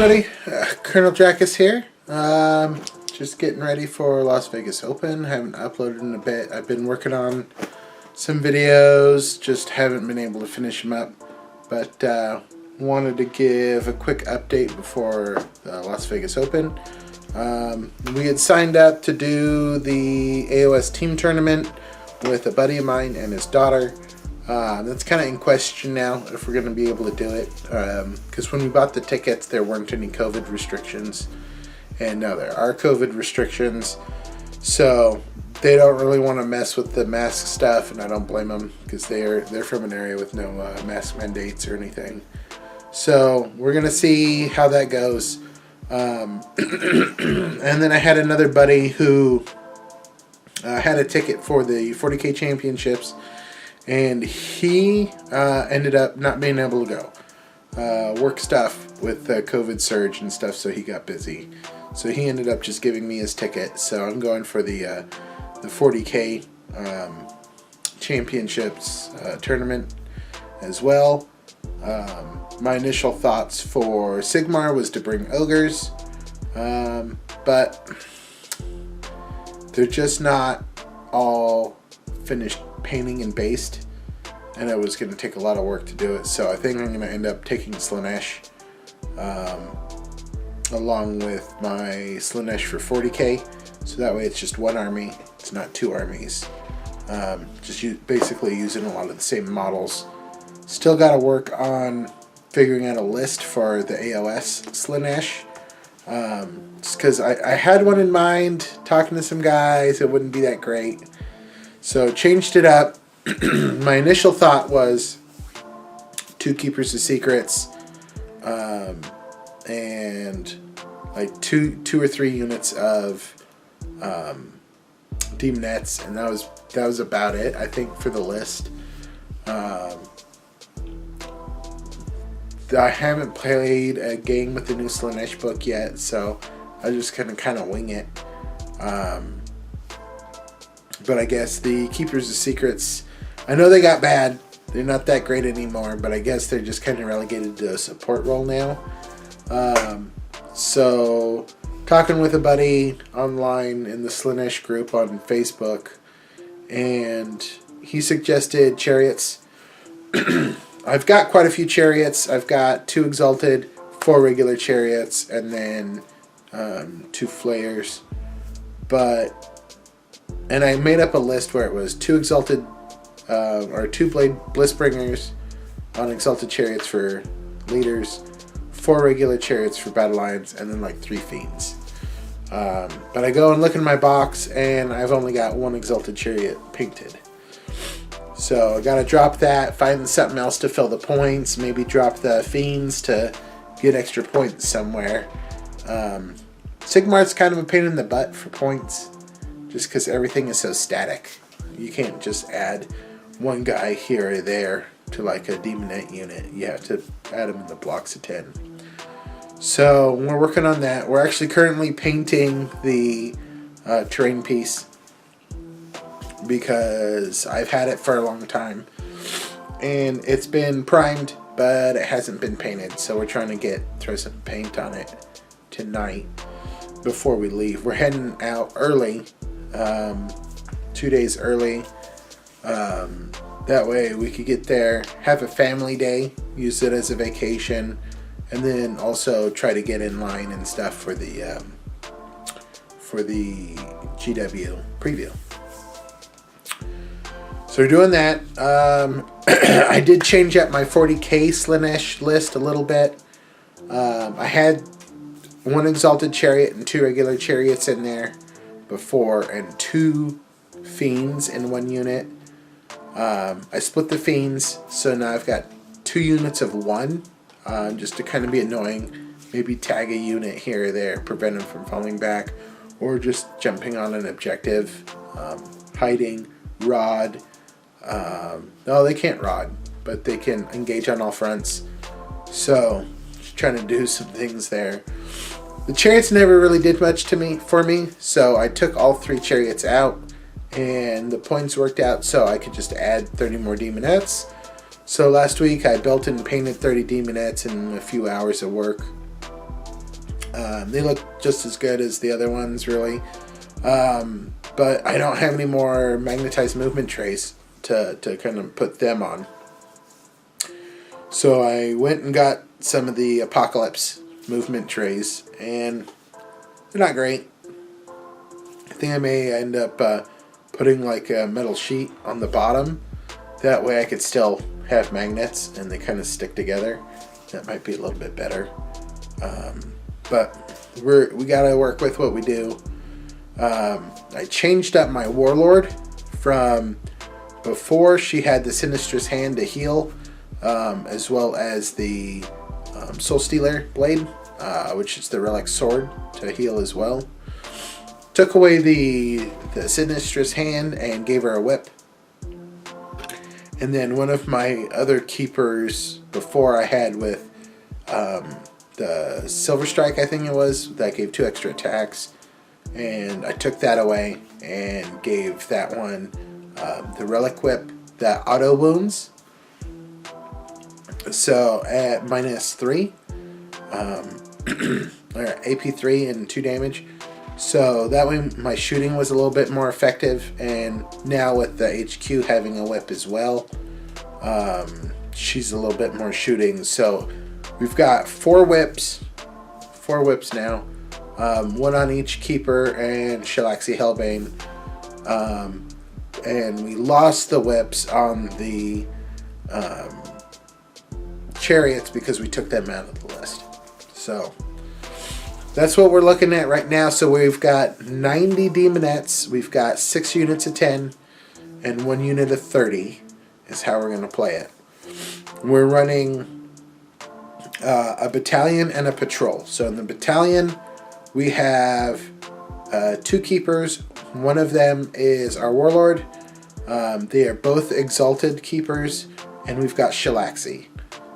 everybody, Colonel Jackus here. Just getting ready for Las Vegas Open. Haven't uploaded in a bit. I've been working on some videos, just haven't been able to finish them up. But wanted to give a quick update before the Las Vegas Open. We had signed up to do the AOS team tournament with a buddy of mine and his daughter. That's kind of in question now if we're going to be able to do it, because when we bought the tickets there weren't any COVID restrictions, and now there are COVID restrictions, so they don't really want to mess with the mask stuff, and I don't blame them because they're from an area with no mask mandates or anything. So we're going to see how that goes. And then I had another buddy who had a ticket for the 40K championships, and he ended up not being able to go. Work stuff with the COVID surge and stuff, so he got busy. So he ended up just giving me his ticket. So I'm going for the 40K championships tournament as well. My initial thoughts for Sigmar was to bring ogres, but they're just not all finished painting and based, and it was going to take a lot of work to do it, so I think I'm going to end up taking Slaanesh along with my Slaanesh for 40K, so that way it's just one army, it's not two armies. Basically using a lot of the same models. Still got to work on figuring out a list for the AOS Slaanesh, just because I had one in mind, talking to some guys, it wouldn't be that great. So changed it up. My initial thought was 2 Keepers of Secrets, and like two or three units of Demonettes, and that was about it, I think, for the list. I haven't played a game with the new Slaanesh book yet, so I just kind of wing it. But I guess the Keepers of Secrets, I know they got bad. They're not that great anymore, but I guess they're just kind of relegated to a support role now. So, talking with a buddy online in the Slaanesh group on Facebook, and he suggested chariots. I've got quite a few chariots. I've got 2 exalted, 4 regular chariots, and then 2 flayers. And I made up a list where it was 2 exalted, or 2 blade blissbringers on exalted chariots for leaders, 4 regular chariots for battle lines, and then like 3 fiends. But I go and look in my box, and I've only got 1 exalted chariot painted. So I gotta drop that, find something else to fill the points, maybe drop the fiends to get extra points somewhere. Sigmar's kind of a pain in the butt for points, just because everything is so static. You can't just add 1 guy here or there to like a Demonette unit. You have to add them in the blocks of 10. So we're working on that. We're actually currently painting the terrain piece, because I've had it for a long time and it's been primed, but it hasn't been painted, so we're trying to throw some paint on it tonight before we leave. We're heading out early, 2 days early, that way we could get there, have a family day, use it as a vacation, and then also try to get in line and stuff for the GW preview. So we're doing that. I did change up my 40K Slaanesh list a little bit. I had 1 exalted chariot and 2 regular chariots in there before, and 2 fiends in 1 unit. I split the fiends, so now I've got 2 units of 1, just to kind of be annoying. Maybe tag a unit here or there, prevent them from falling back, or just jumping on an objective, hiding, rod. No, they can't rod, but they can engage on all fronts. So, just trying to do some things there. The chariots never really did much for me, so I took all 3 chariots out, and the points worked out so I could just add 30 more Demonettes. So last week I built and painted 30 Demonettes in a few hours of work. They look just as good as the other ones, really. But I don't have any more magnetized movement trays to kind of put them on. So I went and got some of the Apocalypse movement trays, and they're not great. I think I may end up putting like a metal sheet on the bottom. That way I could still have magnets and they kind of stick together. That might be a little bit better. But we gotta work with what we do. I changed up my Warlord from before. She had the Sinistrous Hand to heal, as well as the Soul Stealer Blade, which is the Relic Sword to heal as well. Took away the Sinistrous Hand and gave her a whip. And then one of my other keepers before I had with the Silver Strike, I think it was, that gave 2 extra attacks. And I took that away and gave that one the Relic Whip that auto wounds. So at -3, or AP3 and 2 damage. So that way my shooting was a little bit more effective, and now with the HQ having a whip as well, she's a little bit more shooting. So we've got 4 whips now, 1 on each keeper and Shalaxi Hellbane, and we lost the whips on the chariots because we took them out of the list. So that's what we're looking at right now. So we've got 90 demonettes, we've got 6 units of 10, and 1 unit of 30 is how we're going to play it. We're running a battalion and a patrol. So in the battalion, we have 2 keepers. One of them is our Warlord. They are both Exalted keepers, and we've got Shalaxi.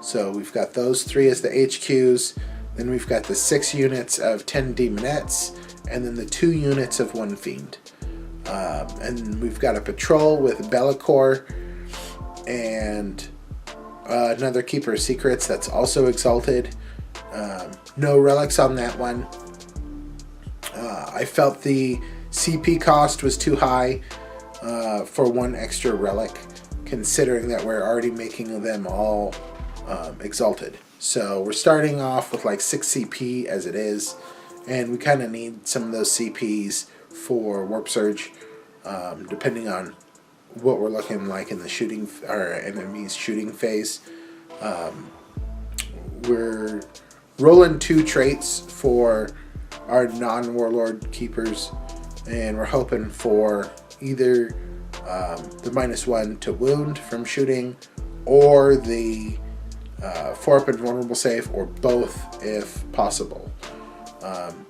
So we've got those 3 as the HQs. Then we've got the 6 units of 10 demonettes, and then the 2 units of 1 fiend. And we've got a patrol with Be'lakor and another Keeper of Secrets that's also Exalted. No relics on that one. I felt the CP cost was too high for 1 extra relic, considering that we're already making them all Exalted. So we're starting off with like 6 CP as it is, and we kind of need some of those CPs for Warp Surge, depending on what we're looking like in the shooting, our enemy's shooting phase. We're rolling 2 traits for our non-Warlord keepers, and we're hoping for either the -1 to wound from shooting, or the 4-up and vulnerable save, or both if possible,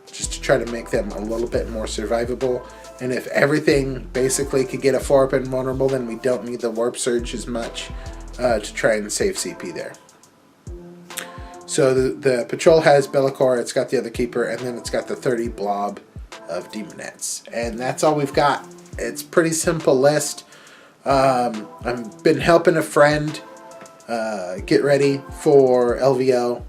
just to try to make them a little bit more survivable. And if everything basically could get a 4-up and vulnerable, then we don't need the Warp Surge as much to try and save CP there. So the patrol has Be'lakor, it's got the other keeper, and then it's got the 30 blob of demonettes, and that's all we've got. It's a pretty simple list. I've been helping a friend get ready for LVO.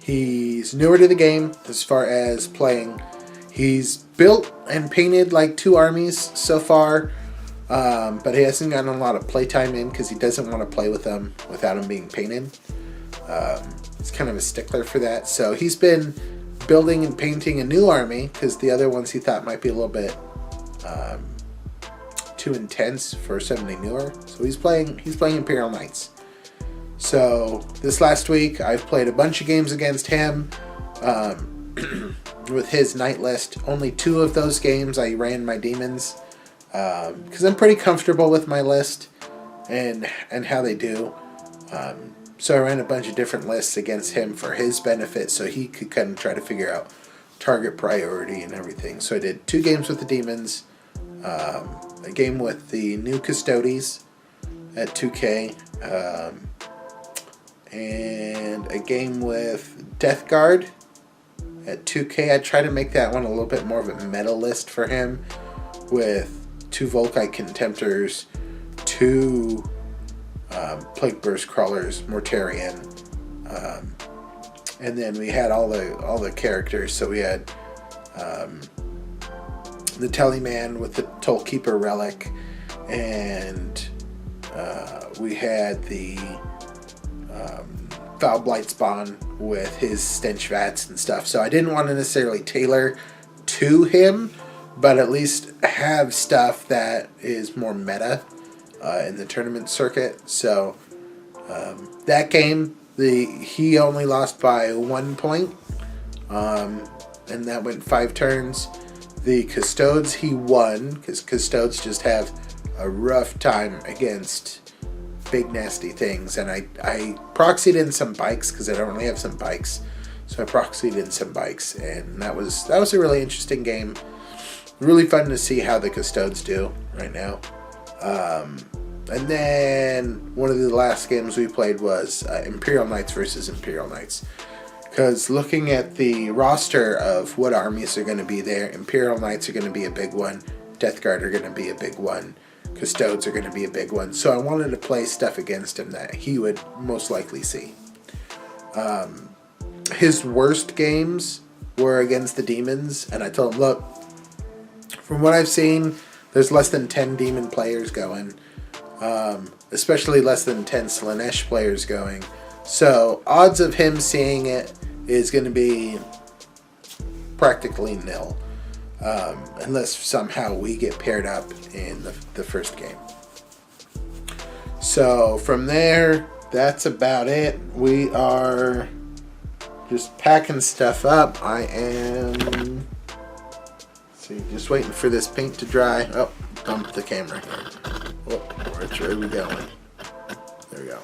He's newer to the game as far as playing. He's built and painted like 2 armies so far, but he hasn't gotten a lot of playtime in because he doesn't want to play with them without them being painted. He's kind of a stickler for that. So he's been building and painting a new army because the other ones he thought might be a little bit too intense for somebody newer. So he's playing Imperial Knights. So this last week I've played a bunch of games against him with his knight list. Only 2 of those games I ran my demons because I'm pretty comfortable with my list and how they do. So I ran a bunch of different lists against him for his benefit, so he could kind of try to figure out target priority and everything. So I did 2 games with the demons, a game with the new Custodes at 2K, and a game with Death Guard at 2K. I tried to make that one a little bit more of a meta list for him, with 2 Volkite Contemptors, 2 Plague Burst Crawlers, Mortarion, and then we had all the characters. So we had the Teleman with the Tollkeeper relic, and we had the Foul Blight Spawn with his stench vats and stuff. So I didn't want to necessarily tailor to him, but at least have stuff that is more meta in the tournament circuit. So that game, he only lost by 1 point, and that went 5 turns. The Custodes, he won, because Custodes just have a rough time against big nasty things. And I proxied in some bikes, because I don't really have some bikes. So I proxied in some bikes, and that was a really interesting game. Really fun to see how the Custodes do right now. And then one of the last games we played was Imperial Knights versus Imperial Knights. Because looking at the roster of what armies are going to be there, Imperial Knights are going to be a big one. Death Guard are going to be a big one. Custodes are going to be a big one. So I wanted to play stuff against him that he would most likely see. His worst games were against the demons, and I told him, look, from what I've seen, there's less than 10 demon players going, especially less than 10 Slaanesh players going. So odds of him seeing it is going to be practically nil, unless somehow we get paired up in the first game. So from there, that's about it. We are just packing stuff up. I am just waiting for this paint to dry. Oh, dumped the camera here. Oh, where are we going? There we go.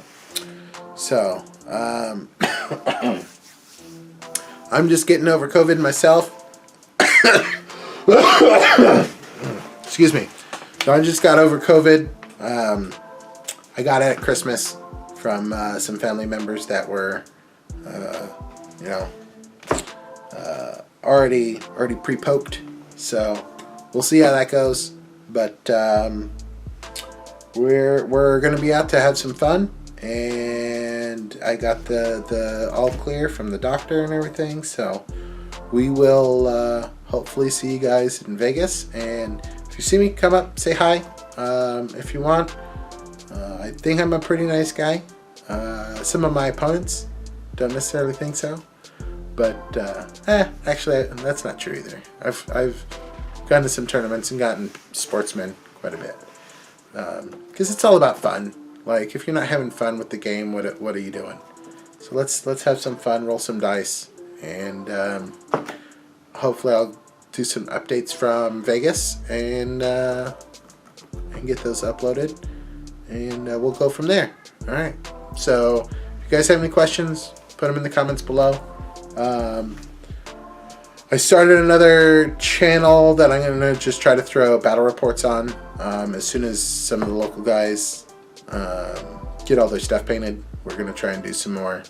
So, I'm just getting over COVID myself. Excuse me. So I just got over COVID. I got it at Christmas from some family members that were, already pre-poked. So we'll see how that goes. But we're gonna be out to have some fun, and I got the all clear from the doctor and everything. So we will hopefully see you guys in Vegas. And if you see me, come up, say hi. If you want. I think I'm a pretty nice guy. Some of my opponents don't necessarily think so. But actually, that's not true either. I've gone to some tournaments and gotten sportsmen quite a bit. Because it's all about fun. Like, if you're not having fun with the game, what are you doing? So let's have some fun, roll some dice, and hopefully I'll do some updates from Vegas and get those uploaded, and we'll go from there. All right. So if you guys have any questions, put them in the comments below. I started another channel that I'm going to just try to throw battle reports on as soon as some of the local guys get all their stuff painted. We're going to try and do some more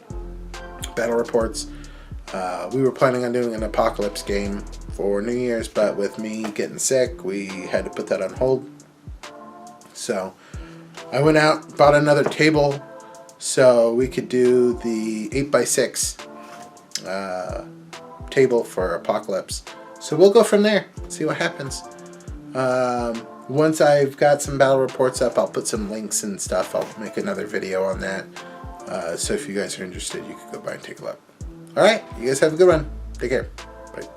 battle reports. We were planning on doing an apocalypse game for New Year's, but with me getting sick, we had to put that on hold. So I went out, bought another table so we could do the 8x6 table for Apocalypse. So we'll go from there, see what happens. Once I've got some battle reports up, I'll put some links and stuff. I'll make another video on that. So if you guys are interested, you can go by and take a look. Alright, you guys have a good one. Take care. Bye.